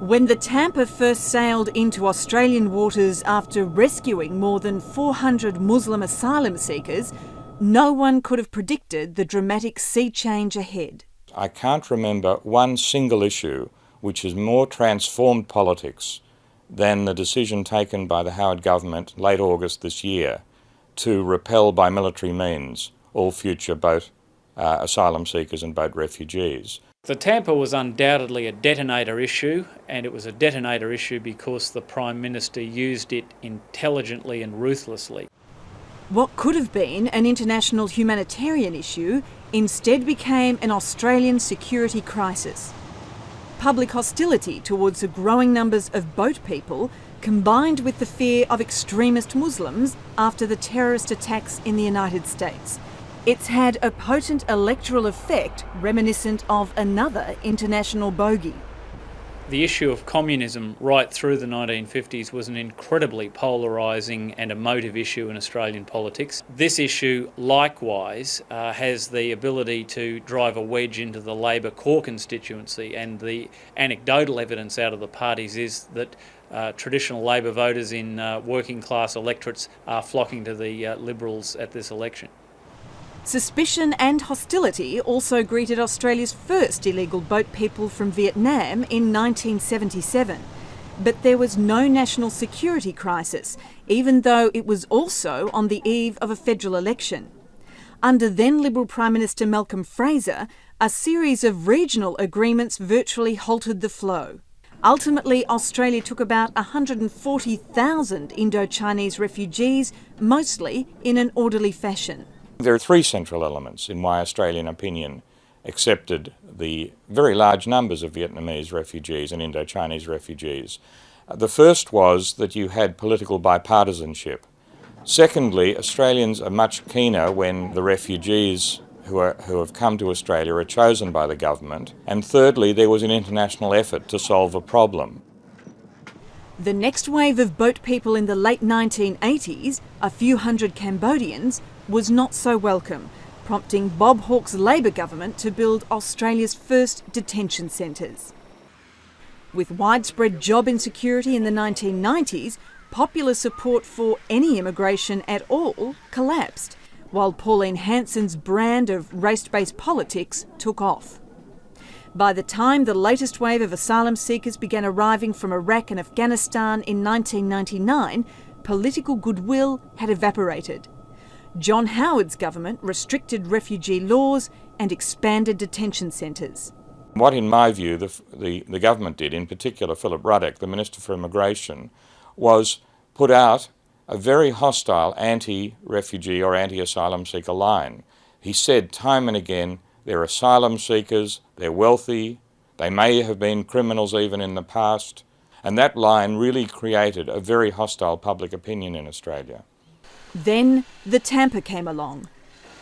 When the Tampa first sailed into Australian waters after rescuing more than 400 Muslim asylum seekers, no one could have predicted the dramatic sea change ahead. I can't remember one single issue which has more transformed politics than the decision taken by the Howard government late August this year to repel by military means all future boat asylum seekers and boat refugees. The Tampa was undoubtedly a detonator issue, and it was a detonator issue because the Prime Minister used it intelligently and ruthlessly. What could have been an international humanitarian issue instead became an Australian security crisis. Public hostility towards the growing numbers of boat people, combined with the fear of extremist Muslims after the terrorist attacks in the United States. It's had a potent electoral effect reminiscent of another international bogey. The issue of communism right through the 1950s was an incredibly polarising and emotive issue in Australian politics. This issue, likewise, has the ability to drive a wedge into the Labor core constituency, and the anecdotal evidence out of the parties is that traditional Labor voters in working class electorates are flocking to the Liberals at this election. Suspicion and hostility also greeted Australia's first illegal boat people from Vietnam in 1977. But there was no national security crisis, even though it was also on the eve of a federal election. Under then Liberal Prime Minister Malcolm Fraser, a series of regional agreements virtually halted the flow. Ultimately, Australia took about 140,000 Indo-Chinese refugees, mostly in an orderly fashion. There are three central elements in why Australian opinion accepted the very large numbers of Vietnamese refugees and Indo-Chinese refugees. The first was that you had political bipartisanship. Secondly, Australians are much keener when the refugees who have come to Australia are chosen by the government. And thirdly, there was an international effort to solve a problem. The next wave of boat people in the late 1980s, a few hundred Cambodians, was not so welcome, prompting Bob Hawke's Labor government to build Australia's first detention centres. With widespread job insecurity in the 1990s, popular support for any immigration at all collapsed, while Pauline Hanson's brand of race-based politics took off. By the time the latest wave of asylum seekers began arriving from Iraq and Afghanistan in 1999, political goodwill had evaporated. John Howard's government restricted refugee laws and expanded detention centres. What, in my view, the government did, in particular Philip Ruddock, the Minister for Immigration, was put out a very hostile anti-refugee or anti-asylum seeker line. He said time and again, they're asylum seekers, they're wealthy, they may have been criminals even in the past, and that line really created a very hostile public opinion in Australia. Then the Tampa came along.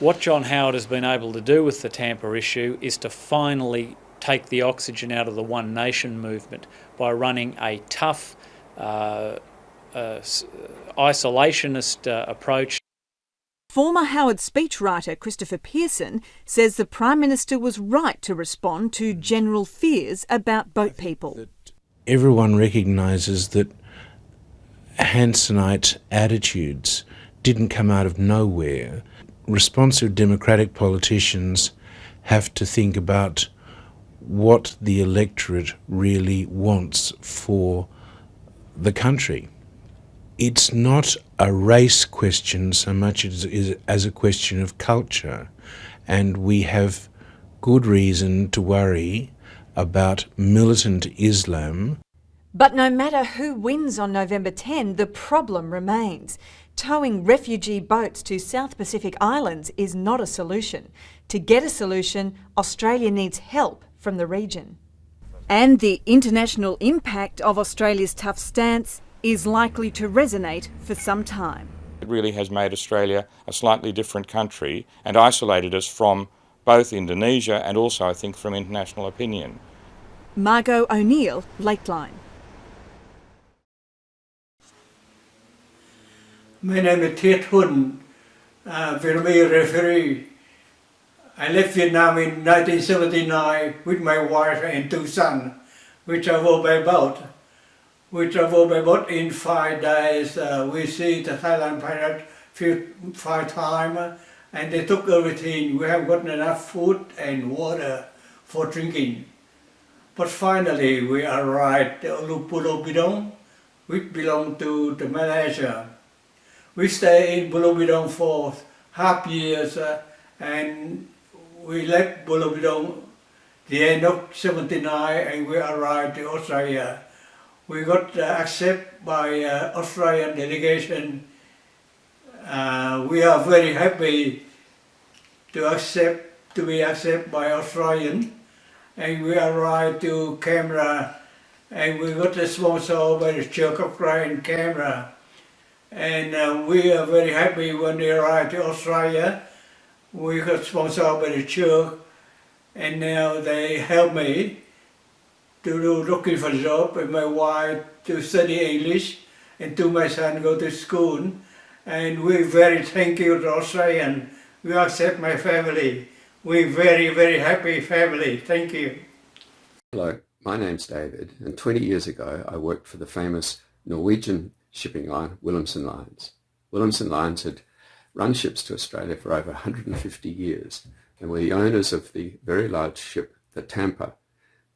What John Howard has been able to do with the Tampa issue is to finally take the oxygen out of the One Nation movement by running a tough, isolationist approach. Former Howard speechwriter Christopher Pearson says the Prime Minister was right to respond to general fears about boat people. Everyone recognises that Hansonite attitudes didn't come out of nowhere. Responsive democratic politicians have to think about what the electorate really wants for the country. It's not a race question so much as a question of culture, and we have good reason to worry about militant Islam. But no matter who wins on November 10, the problem remains. Towing refugee boats to South Pacific islands is not a solution. To get a solution, Australia needs help from the region. And the international impact of Australia's tough stance is likely to resonate for some time. It really has made Australia a slightly different country and isolated us from both Indonesia and also, I think, from international opinion. Margot O'Neill, Landline. My name is Thiet Huynh, Vietnamese referee. I left Vietnam in 1979 with my wife and two sons. We travel by boat. We travel by boat in 5 days. We see the Thailand pirate 5 times, and they took everything. We have gotten enough food and water for drinking. But finally, we arrived at Pulau Bidong, which belonged to Malaysia. We stayed in Pulau Bidong for half years, and we left Pulau Bidong the end of '79, and we arrived in Australia. We got accepted by Australian delegation. We are very happy to be accepted by Australian, and we arrived to Canberra, and we got a sponsor by the Church of Christ in Canberra. And we are very happy when we arrived to Australia. We got sponsored by the church, and now they help me to do looking for a job, and my wife to study English, and to my son go to school. And we very thank you to Australian. We accept my family. We very, very happy family. Thank you. Hello, my name's David, and 20 years ago I worked for the famous Norwegian shipping line, Wilhelmsen Lines. Wilhelmsen Lines had run ships to Australia for over 150 years, and were the owners of the very large ship, the Tampa.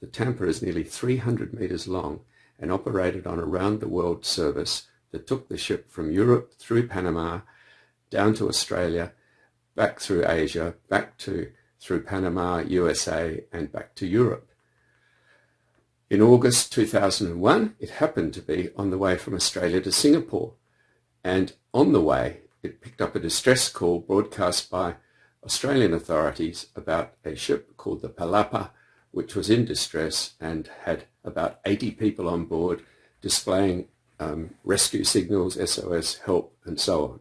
The Tampa is nearly 300 metres long and operated on a round-the-world service that took the ship from Europe through Panama, down to Australia, back through Asia, through Panama, USA, and back to Europe. In August 2001, it happened to be on the way from Australia to Singapore, and on the way it picked up a distress call broadcast by Australian authorities about a ship called the Palapa, which was in distress and had about 80 people on board displaying rescue signals, SOS, help, and so on.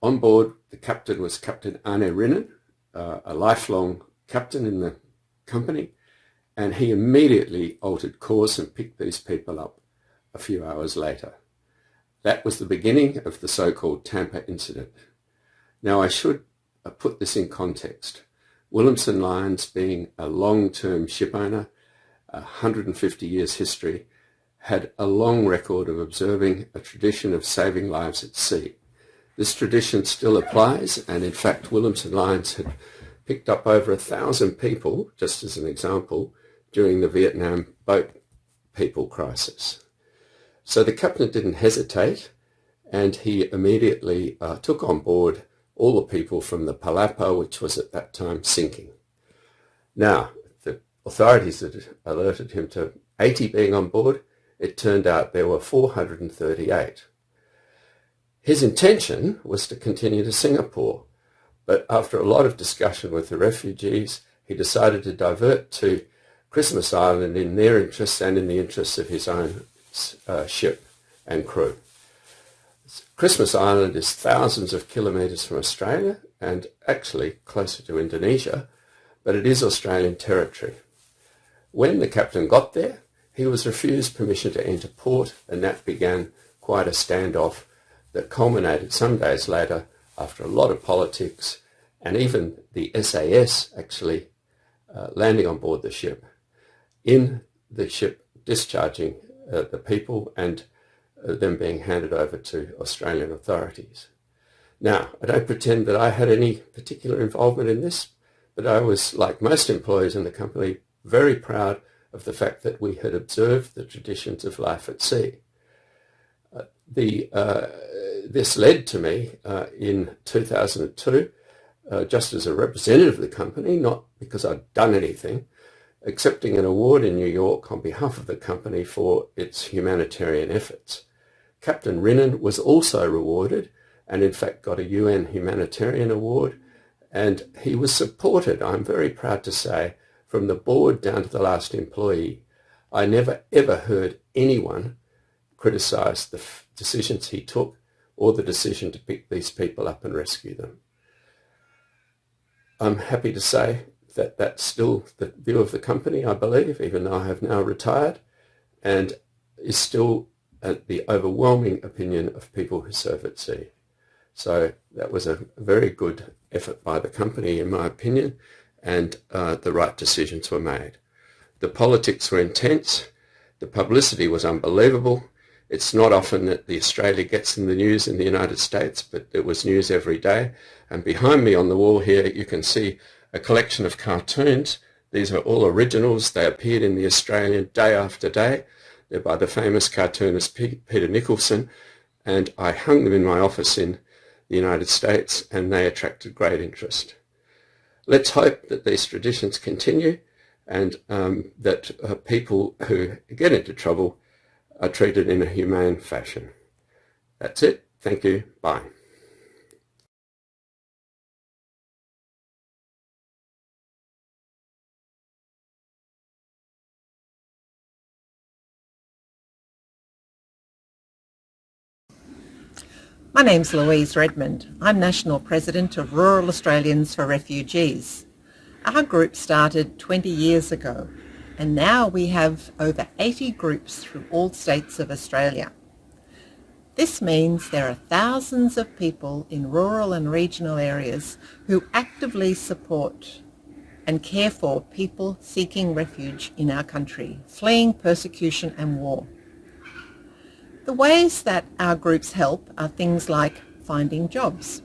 On board, the captain was Captain Arne Rinnen, a lifelong captain in the company, and he immediately altered course and picked these people up a few hours later. That was the beginning of the so-called Tampa Incident. Now, I should put this in context. Wilhelmsen Lines, being a long-term ship owner, 150 years history, had a long record of observing a tradition of saving lives at sea. This tradition still applies, and in fact Wilhelmsen Lines had picked up over 1,000 people, just as an example, during the Vietnam boat people crisis. So the captain didn't hesitate, and he immediately took on board all the people from the Palapa, which was at that time sinking. Now, the authorities had alerted him to 80 being on board. It turned out there were 438. His intention was to continue to Singapore, but after a lot of discussion with the refugees, he decided to divert to Christmas Island in their interests and in the interests of his own ship and crew. Christmas Island is thousands of kilometres from Australia and actually closer to Indonesia, but it is Australian territory. When the captain got there, he was refused permission to enter port, and that began quite a standoff that culminated some days later, after a lot of politics, and even the SAS actually landing on board the ship, in the ship discharging the people and them being handed over to Australian authorities. Now, I don't pretend that I had any particular involvement in this, but I was, like most employees in the company, very proud of the fact that we had observed the traditions of life at sea. This led to me in 2002, just as a representative of the company, not because I'd done anything, accepting an award in New York on behalf of the company for its humanitarian efforts. Captain Rinnen was also rewarded and in fact got a UN humanitarian award, and he was supported, I'm very proud to say, from the board down to the last employee. I never ever heard anyone criticise the decisions he took or the decision to pick these people up and rescue them. I'm happy to say that that's still the view of the company, I believe, even though I have now retired, and is still the overwhelming opinion of people who serve at sea. So that was a very good effort by the company, in my opinion, and the right decisions were made. The politics were intense. The publicity was unbelievable. It's not often that the Australia gets in the news in the United States, but it was news every day. And behind me on the wall here, you can see a collection of cartoons. These are all originals. They appeared in the Australian day after day. They're by the famous cartoonist Peter Nicholson, and I hung them in my office in the United States, and they attracted great interest. Let's hope that these traditions continue and that people who get into trouble are treated in a humane fashion. That's it. Thank you. Bye. My name's Louise Redmond. I'm National President of Rural Australians for Refugees. Our group started 20 years ago, and now we have over 80 groups through all states of Australia. This means there are thousands of people in rural and regional areas who actively support and care for people seeking refuge in our country, fleeing persecution and war. The ways that our groups help are things like finding jobs,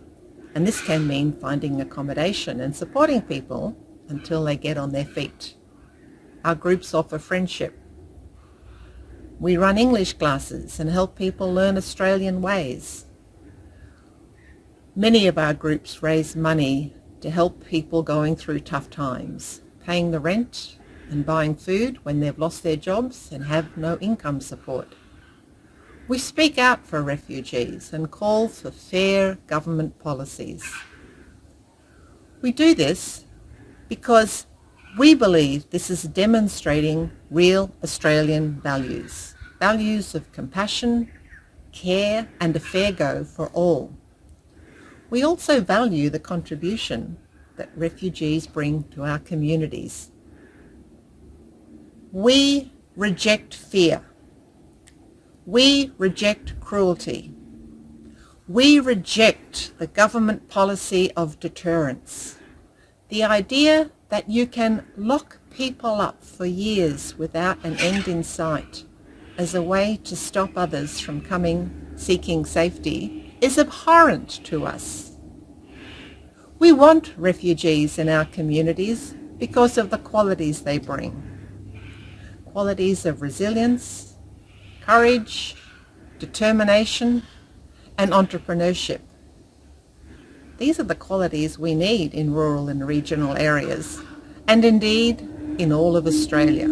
and this can mean finding accommodation and supporting people until they get on their feet. Our groups offer friendship. We run English classes and help people learn Australian ways. Many of our groups raise money to help people going through tough times, paying the rent and buying food when they've lost their jobs and have no income support. We speak out for refugees and call for fair government policies. We do this because we believe this is demonstrating real Australian values, values of compassion, care, and a fair go for all. We also value the contribution that refugees bring to our communities. We reject fear. We reject cruelty. We reject the government policy of deterrence. The idea that you can lock people up for years without an end in sight as a way to stop others from coming seeking safety is abhorrent to us. We want refugees in our communities because of the qualities they bring. Qualities of resilience, courage, determination, and entrepreneurship. These are the qualities we need in rural and regional areas, and indeed in all of Australia.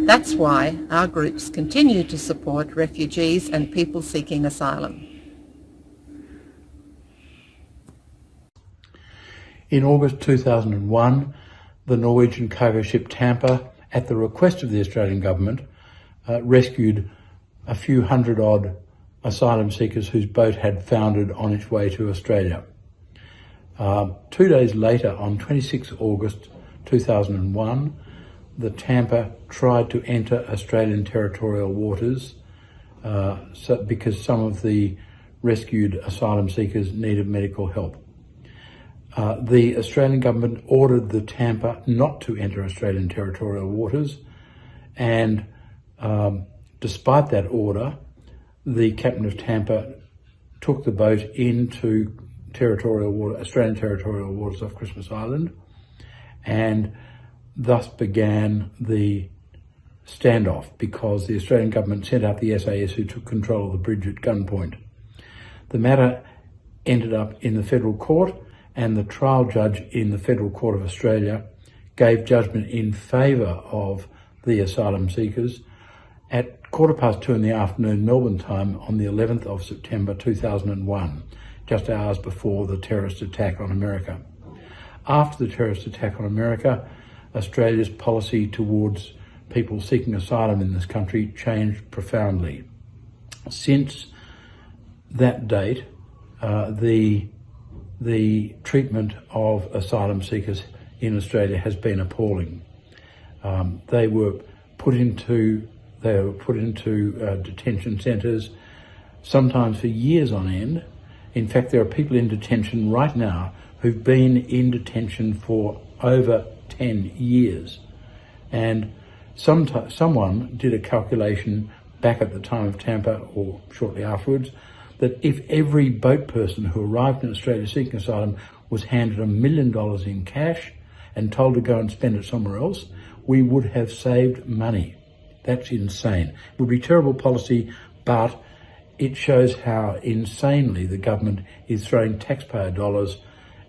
That's why our groups continue to support refugees and people seeking asylum. In August 2001, the Norwegian cargo ship Tampa, at the request of the Australian government, rescued a few hundred-odd asylum seekers whose boat had foundered on its way to Australia. 2 days later, on 26 August 2001, the Tampa tried to enter Australian territorial waters because some of the rescued asylum seekers needed medical help. The Australian government ordered the Tampa not to enter Australian territorial waters, and despite that order, the captain of Tampa took the boat into Australian territorial waters off Christmas Island, and thus began the standoff because the Australian government sent out the SAS who took control of the bridge at gunpoint. The matter ended up in the federal court, and the trial judge in the Federal Court of Australia gave judgment in favour of the asylum seekers at 2:15 in the afternoon Melbourne time on the 11th of September 2001, just hours before the terrorist attack on America. After the terrorist attack on America, Australia's policy towards people seeking asylum in this country changed profoundly. Since that date, the treatment of asylum seekers in Australia has been appalling. They were put into detention centres, sometimes for years on end. In fact, there are people in detention right now who've been in detention for over 10 years. And someone did a calculation back at the time of Tampa or shortly afterwards that if every boat person who arrived in Australia seeking asylum was handed $1 million in cash and told to go and spend it somewhere else, we would have saved money. That's insane. It would be terrible policy, but it shows how insanely the government is throwing taxpayer dollars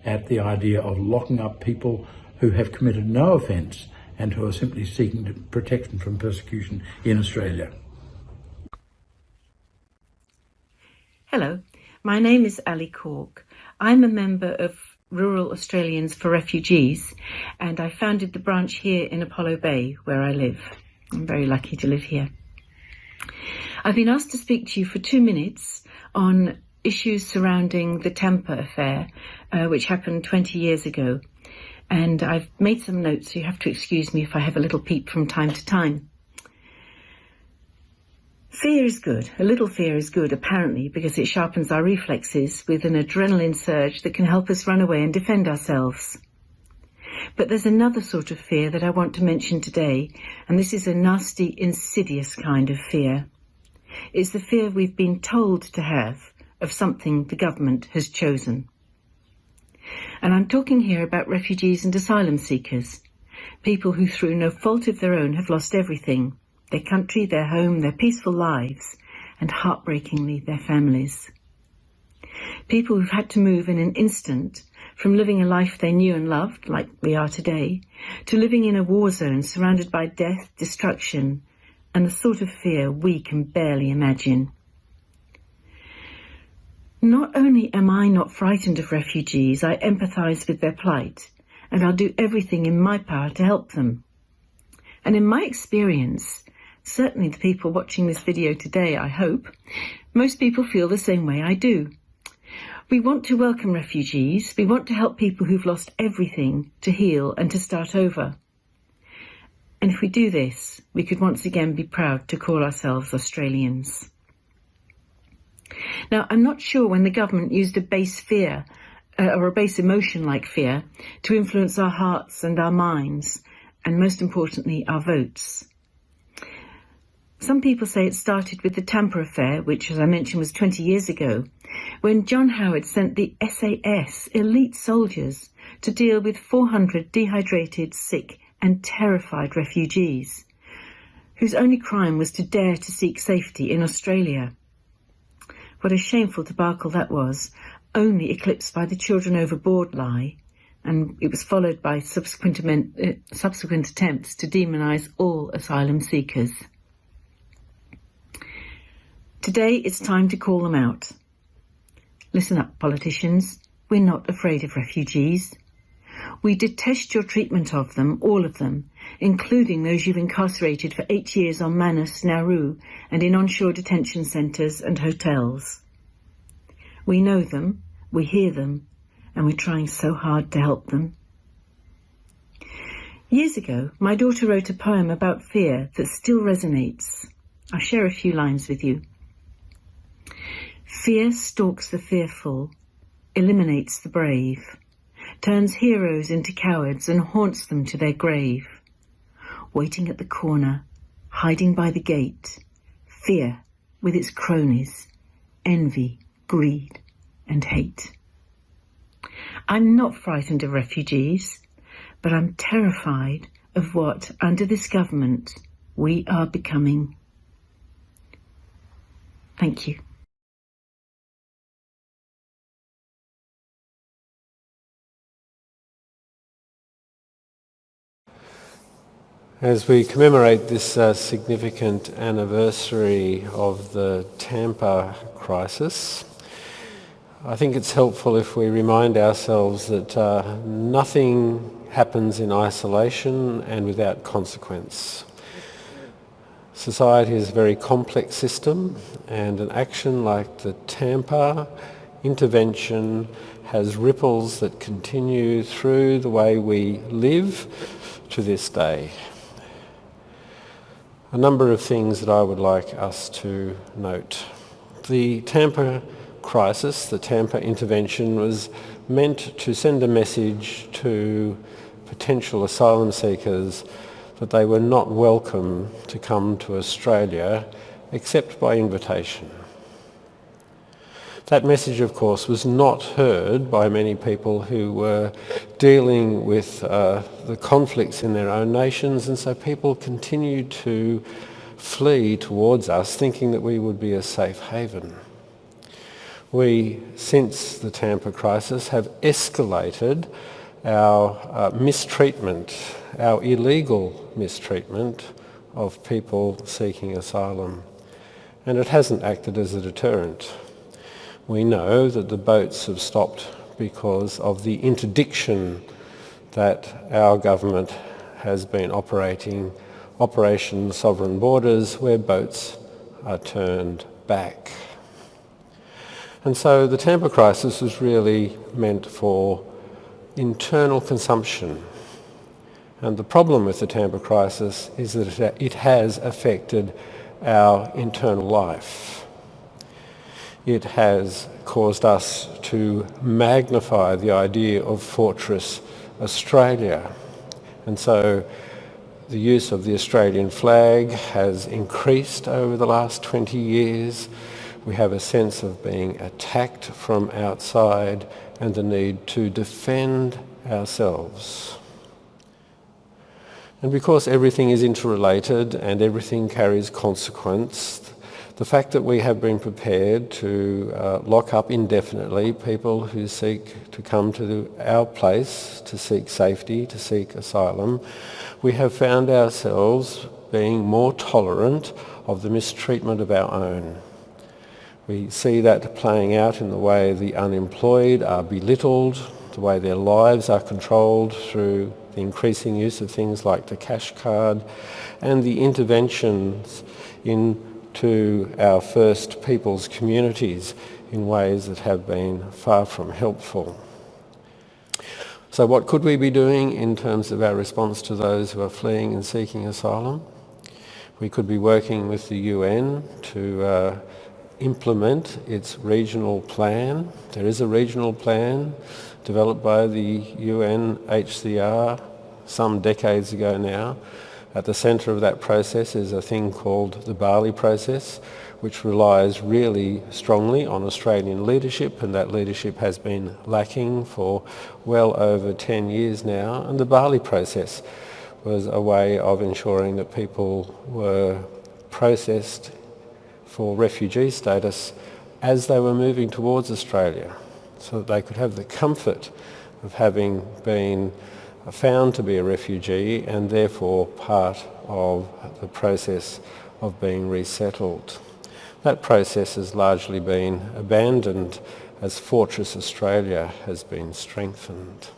at the idea of locking up people who have committed no offence and who are simply seeking protection from persecution in Australia. Hello, my name is Ali Corke. I'm a member of Rural Australians for Refugees, and I founded the branch here in Apollo Bay, where I live. I'm very lucky to live here. I've been asked to speak to you for 2 minutes on issues surrounding the Tampa affair, which happened 20 years ago. And I've made some notes, so you have to excuse me if I have a little peep from time to time. Fear is good. A little fear is good, apparently, because it sharpens our reflexes with an adrenaline surge that can help us run away and defend ourselves. But there's another sort of fear that I want to mention today, and this is a nasty, insidious kind of fear. It's the fear we've been told to have of something the government has chosen. And I'm talking here about refugees and asylum seekers, people who through no fault of their own have lost everything, their country, their home, their peaceful lives, and heartbreakingly their families. People who've had to move in an instant from living a life they knew and loved, like we are today, to living in a war zone surrounded by death, destruction, and the sort of fear we can barely imagine. Not only am I not frightened of refugees, I empathise with their plight, and I'll do everything in my power to help them. And in my experience, certainly the people watching this video today, I hope, most people feel the same way I do. We want to welcome refugees, we want to help people who've lost everything to heal and to start over. And if we do this, we could once again be proud to call ourselves Australians. Now, I'm not sure when the government used a base fear, or a base emotion like fear, to influence our hearts and our minds, and most importantly, our votes. Some people say it started with the Tampa affair, which, as I mentioned, was 20 years ago, when John Howard sent the SAS, elite soldiers, to deal with 400 dehydrated, sick and terrified refugees, whose only crime was to dare to seek safety in Australia. What a shameful debacle that was, only eclipsed by the children overboard lie, and it was followed by subsequent attempts to demonise all asylum seekers. Today it's time to call them out. Listen up, politicians, we're not afraid of refugees. We detest your treatment of them, all of them, including those you've incarcerated for 8 years on Manus, Nauru, and in onshore detention centres and hotels. We know them, we hear them, and we're trying so hard to help them. Years ago, my daughter wrote a poem about fear that still resonates. I'll share a few lines with you. Fear stalks the fearful, eliminates the brave, turns heroes into cowards and haunts them to their grave. Waiting at the corner, hiding by the gate, fear with its cronies, envy, greed and hate. I'm not frightened of refugees, but I'm terrified of what, under this government, we are becoming. Thank you. As we commemorate this significant anniversary of the Tampa crisis, I think it's helpful if we remind ourselves that nothing happens in isolation and without consequence. Society is a very complex system, and an action like the Tampa intervention has ripples that continue through the way we live to this day. A number of things that I would like us to note. The Tampa crisis, the Tampa intervention, was meant to send a message to potential asylum seekers that they were not welcome to come to Australia except by invitation. That message, of course, was not heard by many people who were dealing with the conflicts in their own nations, and so people continued to flee towards us thinking that we would be a safe haven. We, since the Tampa crisis, have escalated our mistreatment, our illegal mistreatment of people seeking asylum, and it hasn't acted as a deterrent. We know that the boats have stopped because of the interdiction that our government has been operating, Operation Sovereign Borders, where boats are turned back. And so the Tampa crisis was really meant for internal consumption. And the problem with the Tampa crisis is that it has affected our internal life. It has caused us to magnify the idea of Fortress Australia. And so the use of the Australian flag has increased over the last 20 years. We have a sense of being attacked from outside and the need to defend ourselves. And because everything is interrelated and everything carries consequence, the fact that we have been prepared to lock up indefinitely people who seek to come to our place to seek safety, to seek asylum, we have found ourselves being more tolerant of the mistreatment of our own. We see that playing out in the way the unemployed are belittled, the way their lives are controlled through the increasing use of things like the cash card, and the interventions into our First Peoples communities in ways that have been far from helpful. So what could we be doing in terms of our response to those who are fleeing and seeking asylum? We could be working with the UN to implement its regional plan. There is a regional plan developed by the UNHCR some decades ago now. At the centre of that process is a thing called the Bali process, which relies really strongly on Australian leadership, and that leadership has been lacking for well over 10 years now. And the Bali process was a way of ensuring that people were processed for refugee status as they were moving towards Australia, so that they could have the comfort of having been found to be a refugee and therefore part of the process of being resettled. That process has largely been abandoned as Fortress Australia has been strengthened.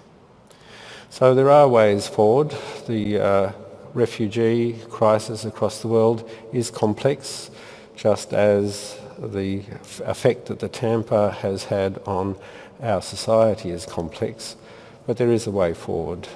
So there are ways forward. The refugee crisis across the world is complex, just as the effect that the Tampa has had on our society is complex, but there is a way forward.